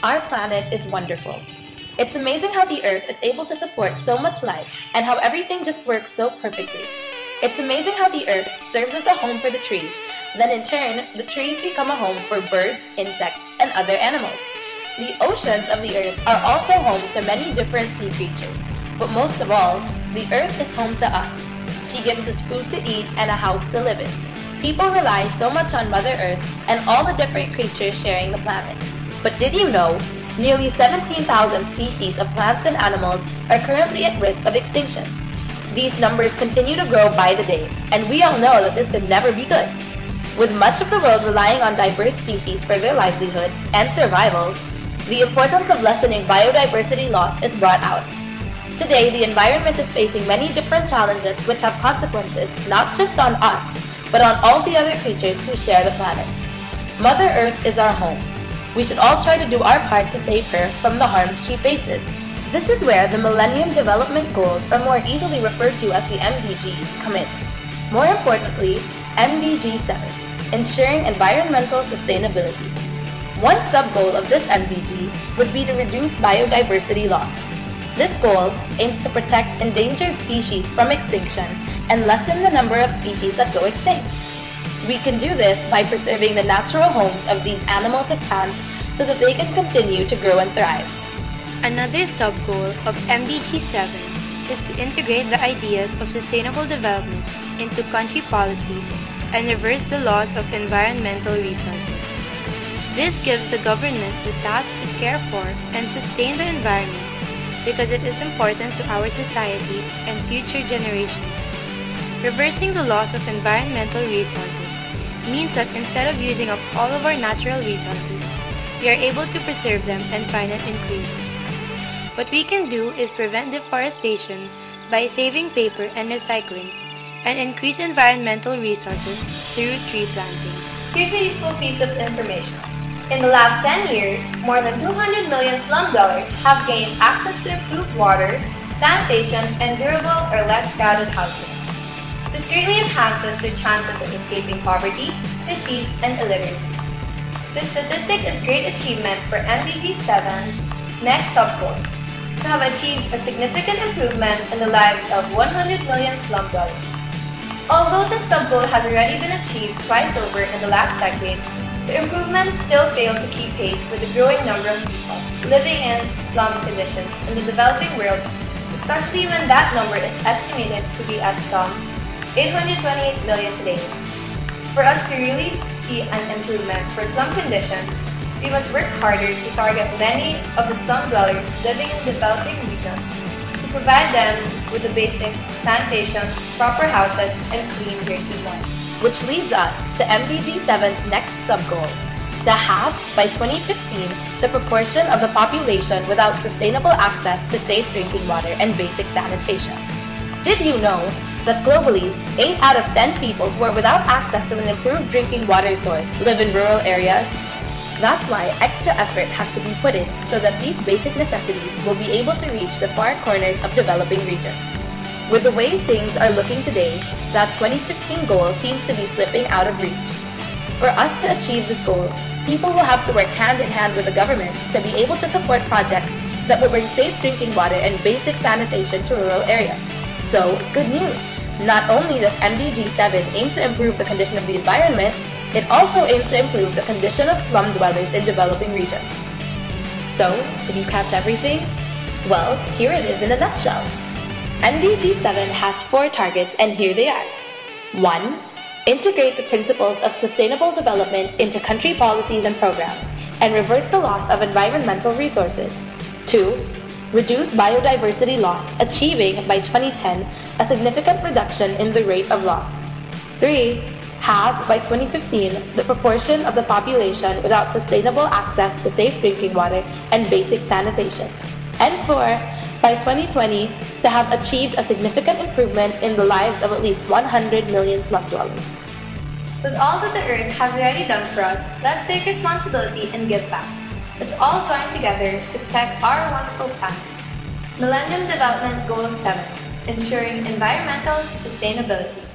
Our planet is wonderful. It's amazing how the Earth is able to support so much life and how everything just works so perfectly. It's amazing how the Earth serves as a home for the trees, then in turn, the trees become a home for birds, insects, and other animals. The oceans of the Earth are also home to many different sea creatures, but most of all, the Earth is home to us. She gives us food to eat and a house to live in. People rely so much on Mother Earth and all the different creatures sharing the planet. But did you know, nearly 17,000 species of plants and animals are currently at risk of extinction? These numbers continue to grow by the day, and we all know that this could never be good. With much of the world relying on diverse species for their livelihood and survival, the importance of lessening biodiversity loss is brought out. Today, the environment is facing many different challenges which have consequences not just on us, but on all the other creatures who share the planet. Mother Earth is our home. We should all try to do our part to save her from the harms she faces. This is where the Millennium Development Goals, or more easily referred to as the MDGs, come in. More importantly, MDG 7, ensuring environmental sustainability. One sub-goal of this MDG would be to reduce biodiversity loss. This goal aims to protect endangered species from extinction and lessen the number of species that go extinct. We can do this by preserving the natural homes of these animals and plants so that they can continue to grow and thrive. Another sub-goal of MDG 7 is to integrate the ideas of sustainable development into country policies and reverse the loss of environmental resources. This gives the government the task to care for and sustain the environment because it is important to our society and future generations. Reversing the loss of environmental resources means that instead of using up all of our natural resources, we are able to preserve them and find an increase. What we can do is prevent deforestation by saving paper and recycling, and increase environmental resources through tree planting. Here's a useful piece of information. In the last 10 years, more than 200 million slum dwellers have gained access to improved water, sanitation, and durable or less crowded housing. This greatly enhances their chances of escaping poverty, disease, and illiteracy. This statistic is great achievement for MDG 7, next sub-goal, to have achieved a significant improvement in the lives of 100 million slum dwellers. Although this sub-goal has already been achieved twice over in the last decade, the improvements still fail to keep pace with the growing number of people living in slum conditions in the developing world, especially when that number is estimated to be at some 828 million today. For us to really see an improvement for slum conditions, we must work harder to target many of the slum dwellers living in developing regions to provide them with the basic sanitation, proper houses, and clean drinking water. Which leads us to MDG 7's next sub-goal, to halve by 2015 the proportion of the population without sustainable access to safe drinking water and basic sanitation. Did you know that globally, 8 out of 10 people who are without access to an improved drinking water source live in rural areas? That's why extra effort has to be put in so that these basic necessities will be able to reach the far corners of developing regions. With the way things are looking today, that 2015 goal seems to be slipping out of reach. For us to achieve this goal, people will have to work hand in hand with the government to be able to support projects that will bring safe drinking water and basic sanitation to rural areas. So, good news! Not only does MDG 7 aim to improve the condition of the environment, it also aims to improve the condition of slum dwellers in developing regions. So, did you catch everything? Well, here it is in a nutshell. MDG 7 has 4 targets, and here they are. 1. Integrate the principles of sustainable development into country policies and programs, and reverse the loss of environmental resources. 2. Reduce biodiversity loss, achieving, by 2010, a significant reduction in the rate of loss. 3. Halve, by 2015, the proportion of the population without sustainable access to safe drinking water and basic sanitation. And 4. By 2020, to have achieved a significant improvement in the lives of at least 100 million slum dwellers. With all that the Earth has already done for us, let's take responsibility and give back. Let's all join together to protect our wonderful planet. Millennium Development Goal 7, ensuring environmental sustainability.